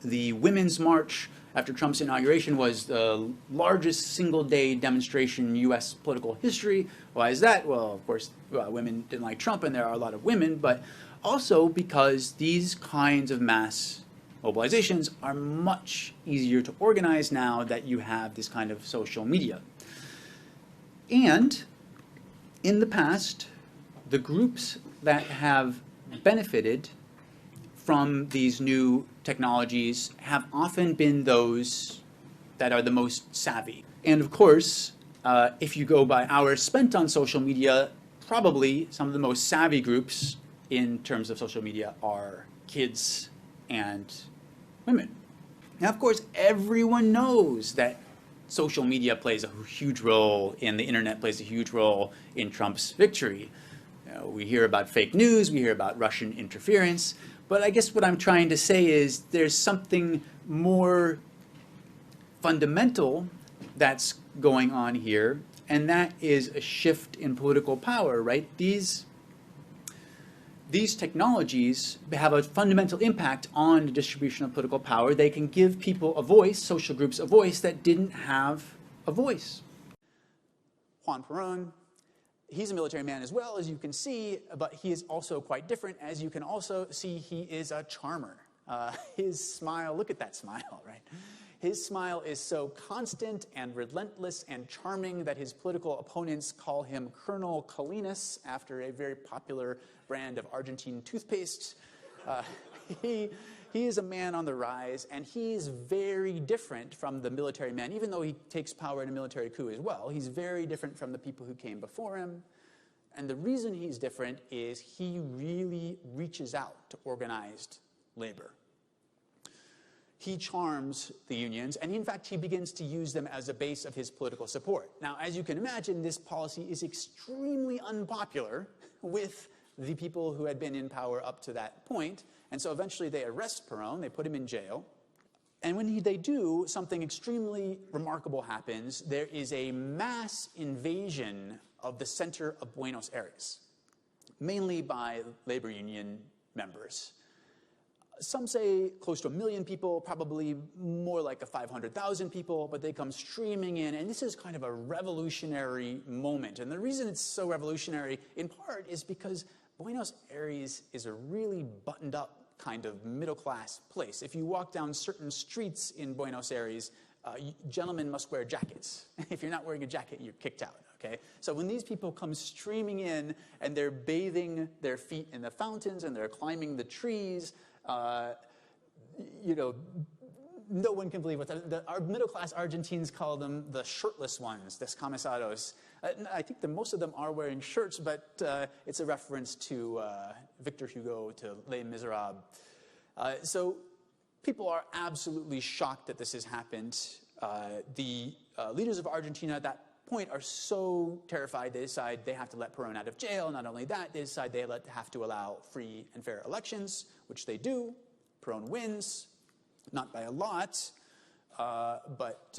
the Women's March after Trump's inauguration was the largest single-day demonstration in U.S. political history. Why is that? Well, of course, women didn't like Trump, and there are a lot of women, but also because these kinds of mass mobilizations are much easier to organize now that you have this kind of social media. And in the past, the groups that have benefited from these new technologies have often been those that are the most savvy. And of course, if you go by hours spent on social media, probably some of the most savvy groups in terms of social media are kids and women. Now, of course, everyone knows that social media plays a huge role, and the internet plays a huge role in Trump's victory. We hear about fake news, we hear about Russian interference, but I guess what I'm trying to say is there's something more fundamental that's going on here, and that is a shift in political power, right? These technologies have a fundamental impact on the distribution of political power. They can give people a voice, social groups a voice, that didn't have a voice. Juan Perón, he's a military man as well, as you can see, but he is also quite different. As you can also see, he is a charmer. His smile, look at that smile, right? His smile is so constant and relentless and charming that his political opponents call him Colonel Colinas, after a very popular brand of Argentine toothpaste. He is a man on the rise, and he's very different from the military man, even though he takes power in a military coup as well. He's very different from the people who came before him. And the reason he's different is he really reaches out to organized labor. He charms the unions, and in fact, he begins to use them as a base of his political support. Now, as you can imagine, this policy is extremely unpopular with the people who had been in power up to that point, and so eventually they arrest Perón, they put him in jail, and when they do, something extremely remarkable happens. There is a mass invasion of the center of Buenos Aires, mainly by labor union members. Some say close to 1 million people, probably more like 500,000 people, but they come streaming in, and this is kind of a revolutionary moment. And the reason it's so revolutionary, in part, is because Buenos Aires is a really buttoned-up kind of middle-class place. If you walk down certain streets in Buenos Aires, gentlemen must wear jackets. If you're not wearing a jacket, you're kicked out. Okay? So when these people come streaming in, and they're bathing their feet in the fountains, and they're climbing the trees, you know, no one can believe what our middle-class Argentines call them the shirtless ones, descamisados. I think that most of them are wearing shirts, but it's a reference to Victor Hugo, to Les Miserables. So people are absolutely shocked that this has happened. The leaders of Argentina at that point are so terrified they decide they have to let Perón out of jail. Not only that, they decide they have to allow free and fair elections, which they do. Perón wins, not by a lot, but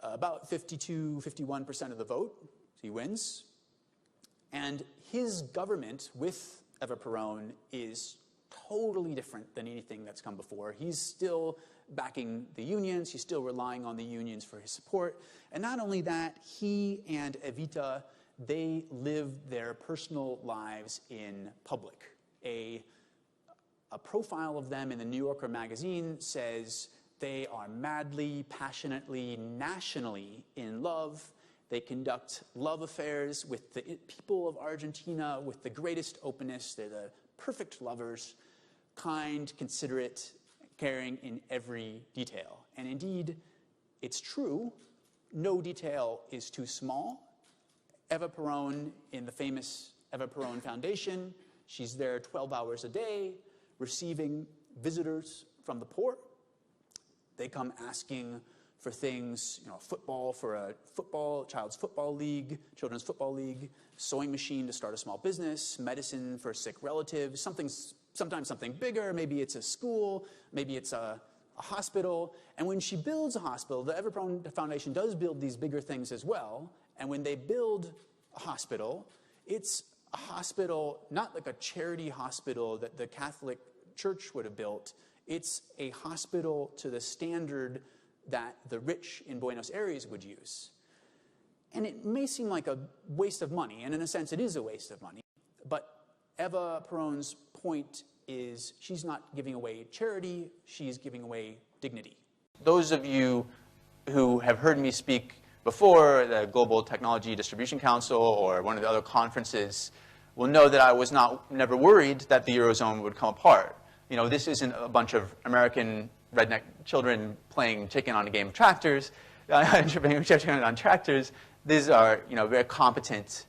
about 52–51% of the vote. He wins. And his government with Eva Perón is totally different than anything that's come before. He's still backing the unions. He's still relying on the unions for his support. And not only that, he and Evita, they live their personal lives in public. A profile of them in the New Yorker magazine says they are madly, passionately, nationally in love. They conduct love affairs with the people of Argentina with the greatest openness. They're the perfect lovers, kind, considerate, caring in every detail. And indeed, it's true, no detail is too small. Eva Perón, in the famous Eva Perón Foundation, she's there 12 hours a day, receiving visitors from the poor. They come asking for things, you know, football for a children's football league, sewing machine to start a small business, medicine for sick relatives, sometimes something bigger. Maybe it's a school, maybe it's a hospital. And when she builds a hospital, the Eva Perón Foundation does build these bigger things as well. And when they build a hospital, it's a hospital, not like a charity hospital that the Catholic Church would have built. It's a hospital to the standard that the rich in Buenos Aires would use. And it may seem like a waste of money, and in a sense it is a waste of money, but Eva Perón's point is she's not giving away charity, she's giving away dignity. Those of you who have heard me speak before, the Global Technology Distribution Council or one of the other conferences, will know that I was never worried that the Eurozone would come apart. You know, this isn't a bunch of American redneck children playing chicken on a game of tractors, on tractors. These are, you know, very competent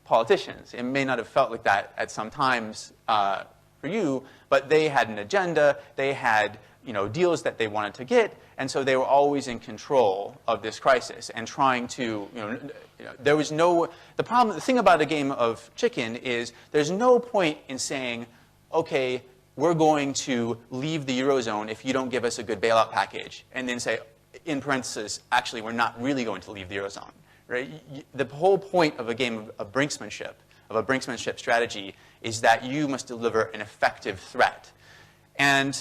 politicians. It may not have felt like that at some times for you, but they had an agenda. They had, you know, deals that they wanted to get, and so they were always in control of this crisis and trying to, there was no, the thing about a game of chicken is there's no point in saying, okay, we're going to leave the Eurozone if you don't give us a good bailout package, and then say, in parentheses, actually, we're not really going to leave the Eurozone, right? The whole point of a game of brinksmanship, of a brinksmanship strategy, is that you must deliver an effective threat. And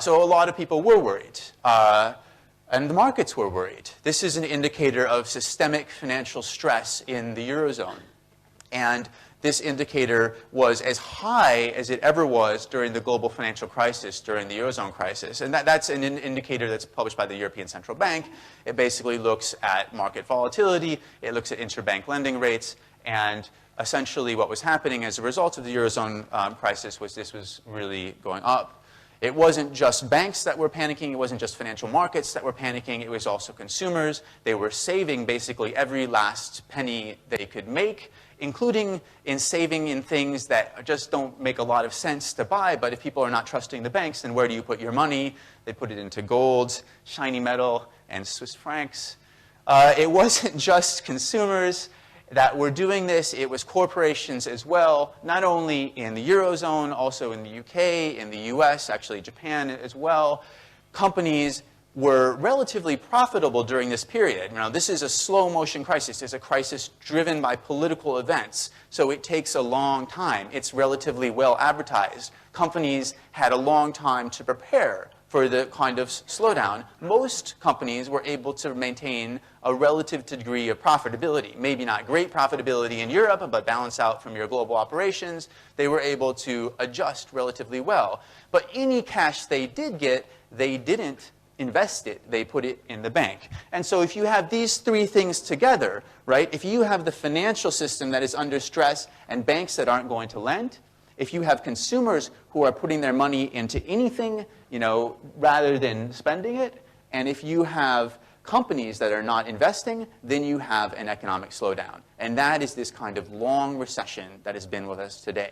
so a lot of people were worried, and the markets were worried. This is an indicator of systemic financial stress in the Eurozone. And this indicator was as high as it ever was during the global financial crisis, during the Eurozone crisis. And that's an indicator that's published by the European Central Bank. It basically looks at market volatility. It looks at interbank lending rates. And essentially what was happening as a result of the Eurozone crisis was this was really going up. It wasn't just banks that were panicking. It wasn't just financial markets that were panicking. It was also consumers. They were saving basically every last penny they could make, including in saving in things that just don't make a lot of sense to buy. But if people are not trusting the banks, then where do you put your money? They put it into gold, shiny metal, and Swiss francs. It wasn't just consumers that were doing this. It was corporations as well, not only in the Eurozone, also in the UK, in the US, actually Japan as well. Companies were relatively profitable during this period. Now, this is a slow motion crisis. It's a crisis driven by political events, so it takes a long time. It's relatively well advertised. Companies had a long time to prepare for the kind of slowdown. Most companies were able to maintain a relative degree of profitability. Maybe not great profitability in Europe, but balance out from your global operations. They were able to adjust relatively well. But any cash they did get, they didn't invest it. They put it in the bank. And so if you have these three things together, right, if you have the financial system that is under stress and banks that aren't going to lend, if you have consumers who are putting their money into anything, rather than spending it, and if you have companies that are not investing, then you have an economic slowdown. And that is this kind of long recession that has been with us today.